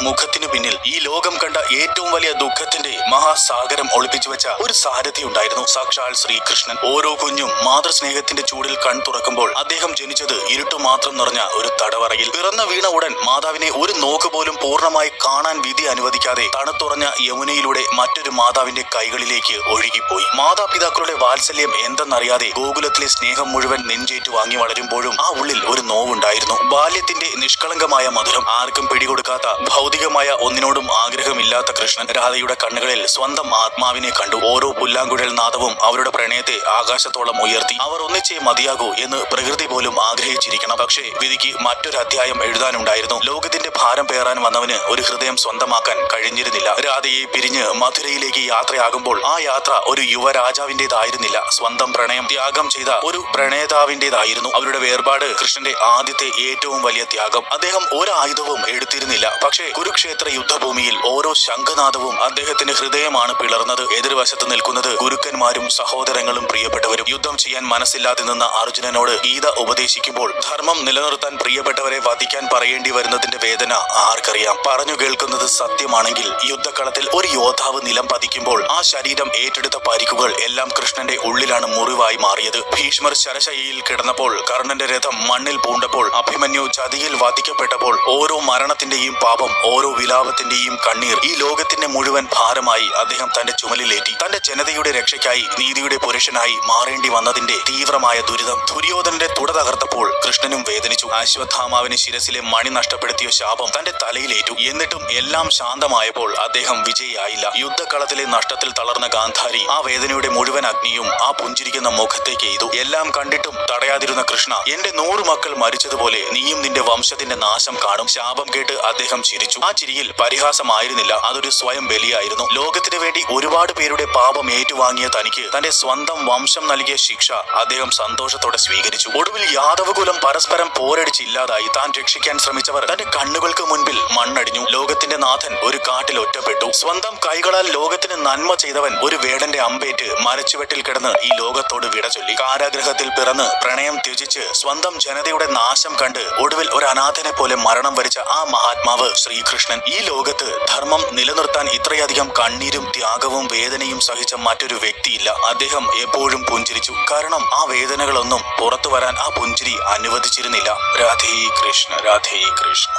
മുഖത്തിനു പിന്നിൽ ഈ ലോകം കണ്ട ഏറ്റവും വലിയ ദുഃഖത്തിന്റെ മഹാസാഗരം ഒളിപ്പിച്ചു വെച്ച ഒരു സാരഥി ഉണ്ടായിരുന്നു, സാക്ഷാൽ ശ്രീകൃഷ്ണൻ. ഓരോ കുഞ്ഞും മാതൃസ്നേഹത്തിന്റെ ചൂടിൽ കൺ തുറക്കുമ്പോൾ അദ്ദേഹം ജനിച്ചത് ഇരുട്ടു മാത്രം നിറഞ്ഞ ഒരു തടവറയിൽ. പിറന്ന വീണ ഉടൻ മാതാവിനെ ഒരു നോക്ക് പോലും പൂർണ്ണമായി കാണാൻ വിധി അനുവദിക്കാതെ തണുത്തുറഞ്ഞ യമുനയിലൂടെ മറ്റൊരു മാതാവിന്റെ കൈകളിലേക്ക് ഒഴുകിപ്പോയി. മാതാപിതാക്കളുടെ വാത്സല്യം എന്തെന്നറിയാതെ ഗോകുലത്തിലെ സ്നേഹം മുഴുവൻ നെഞ്ചേറ്റു വാങ്ങി വളരുമ്പോഴും ആ ഉള്ളിൽ ഒരു നോവുണ്ടായിരുന്നു. ബാല്യത്തിന്റെ നിഷ്കളങ്കമായ മധുരം ആർക്കും പിടികൊടുക്കാത്ത ഭൗതികമായ ഒന്നിനോടും ആഗ്രഹമില്ലാത്ത കൃഷ്ണൻ രാധയുടെ കണ്ണുകളിൽ സ്വന്തം ആത്മാവിനെ കണ്ടു. ഓരോ പുല്ലാങ്കുഴൽ നാദവും അവരുടെ പ്രണയത്തെ ആകാശത്തോളം ഉയർത്തി. അവർ ഒന്നിച്ചേ മതിയാകൂ എന്ന് പ്രകൃതി പോലും ആഗ്രഹിച്ചിരിക്കണം. പക്ഷേ വിധിക്ക് മറ്റൊരു അധ്യായം എഴുതാനുണ്ടായിരുന്നു. ലോകത്തിന്റെ ഭാരം പേറാൻ വന്നവന് ഒരു ഹൃദയം സ്വന്തമാക്കാൻ കഴിഞ്ഞിരുന്നില്ല. രാധയെ പിരിഞ്ഞ് മധുരയിലേക്ക് യാത്രയാകുമ്പോൾ ആ യാത്ര ഒരു യുവരാജാവിന്റേതായിരുന്നില്ല, സ്വന്തം പ്രണയം ത്യാഗം ചെയ്ത ഒരു പ്രണേതാവിന്റേതായിരുന്നു. അവരുടെ വേർപാട് കൃഷ്ണന്റെ ആദ്യത്തെ ഏറ്റവും വലിയ ത്യാഗം. അദ്ദേഹം ഒരായുധവും എടുത്തിരുന്നില്ല, പക്ഷേ കുരുക്ഷേത്ര യുദ്ധഭൂമിയിൽ ഓരോ ശംഖനാദവും അദ്ദേഹത്തിന്റെ ഹൃദയമാണ് പിളർന്നത്. എതിർവശത്ത് നിൽക്കുന്നത് ഗുരുക്കന്മാരും സഹോദരങ്ങളും പ്രിയപ്പെട്ടവരും. യുദ്ധം ചെയ്യാൻ മനസ്സില്ലാതെ നിന്ന അർജുനനോട് ഗീത ഉപദേശിക്കുമ്പോൾ ധർമ്മം നിലനിർത്താൻ പ്രിയപ്പെട്ടവരെ വധിക്കാൻ പറയേണ്ടി വരുന്നതിന്റെ വേദന ആർക്കറിയാം? പറഞ്ഞു കേൾക്കുന്നത് സത്യമാണെങ്കിൽ യുദ്ധക്കളത്തിൽ ഒരു യോദ്ധാവ് നിലം പതിക്കുമ്പോൾ ആ ശരീരം ഏറ്റെടുത്ത പരിക്കുകൾ എല്ലാം കൃഷ്ണന്റെ ഉള്ളിലാണ് മുറിവായി മാറിയത്. ഭീഷ്മർ ശരശയ്യയിൽ കിടന്നപ്പോൾ, കർണന്റെ രഥം മണ്ണിൽ പൂണ്ടപ്പോൾ, അഭിമന്യു ചതിയിൽ വധിക്കപ്പെട്ടപ്പോൾ ഓരോ മരണത്തിന്റെയും പാപം, ഓരോ വിലാപത്തിന്റെയും കണ്ണീർ ഈ ലോകത്തിന്റെ മുഴുവൻ ഭാരമായി അദ്ദേഹം തന്റെ ചുമലിലേറ്റി. തന്റെ ജനതയുടെ രക്ഷയ്ക്കായി നീതിയുടെ പുരുഷനായി മാറേണ്ടി വന്നതിന്റെ തീവ്രമായ ദുരിതം ദുര്യോധനന്റെ തുട തകർത്തപ്പോൾ കൃഷ്ണനും വേദനിച്ചു. അശ്വത്ഥാമാവിന് ശിരസിലെ മണി നഷ്ടപ്പെടുത്തിയ ശാപം തന്റെ തലയിലേറ്റു. എന്നിട്ടും എല്ലാം ശാന്തമായപ്പോൾ അദ്ദേഹം വിജയിയായില്ല. യുദ്ധക്കളത്തിലെ നഷ്ടത്തിൽ തളർന്ന ഗാന്ധാരി ആ വേദനയുടെ മുഴുവൻ അഗ്നിയും ആ പുഞ്ചിരിക്കുന്ന മുഖത്തേക്ക് എയ്തു. എല്ലാം കണ്ടിട്ടും തടയാതിരുന്ന കൃഷ്ണ, എന്റെ 100 മക്കൾ മരിച്ചതുപോലെ നീയും നിന്റെ വംശത്തിന്റെ നാശം കാണും. ശാപം കേട്ട് അദ്ദേഹം ചിരിച്ചു. ആ ചിരിയിൽ പരിഹാസമായിരുന്നില്ല, അതൊരു സ്വയം ബലിയായിരുന്നു. ലോകത്തിനു വേണ്ടി ഒരുപാട് പേരുടെ പാപം ഏറ്റുവാങ്ങിയ തനിക്ക് തന്റെ സ്വന്തം വംശം നൽകിയ ശിക്ഷ അദ്ദേഹം സന്തോഷത്തോടെ സ്വീകരിച്ചു. ഒടുവിൽ യാദവകുലം പരസ്പരം പോരടിച്ചില്ലാതായി. താൻ രക്ഷിക്കാൻ ശ്രമിച്ചവർ തന്റെ കണ്ണുകൾക്ക് മുൻപിൽ മണ്ണടിഞ്ഞു. ലോകത്തിന്റെ നാഥൻ ഒരു കാട്ടിൽ ഒറ്റപ്പെട്ടു. സ്വന്തം കൈകളാൽ ലോകത്തിന് നന്മ ചെയ്തവൻ ഒരു വേടന്റെ അമ്പേറ്റ് മരച്ചുവെട്ടിൽ കിടന്ന് ഈ ലോകത്തോട് വിട ചൊല്ലി. കാരാഗ്രഹത്തിൽ പിറന്ന് പ്രണയം ത്യജിച്ച് സ്വന്തം ജനതയുടെ നാശം കണ്ട് ഒടുവിൽ ഒരു അനാഥനെ പോലെ മരണം വരിച്ച ആ മഹാത്മാവ് ശ്രീകൃഷ്ണൻ. ഈ ലോകത്ത് ധർമ്മം നിലനിർത്താൻ ഇത്രയധികം കണ്ണീരും ത്യാഗവും വേദനയും സഹിച്ച മറ്റൊരു വ്യക്തിയില്ല. അദ്ദേഹം എപ്പോഴും പുഞ്ചിരിച്ചു. കാരണം ആ വേദനകളൊന്നും പുറത്തു വരാൻ ആ പുഞ്ചിരി അനുവദിച്ചിരുന്നില്ല. രാധേ കൃഷ്ണ, രാധേ കൃഷ്ണ.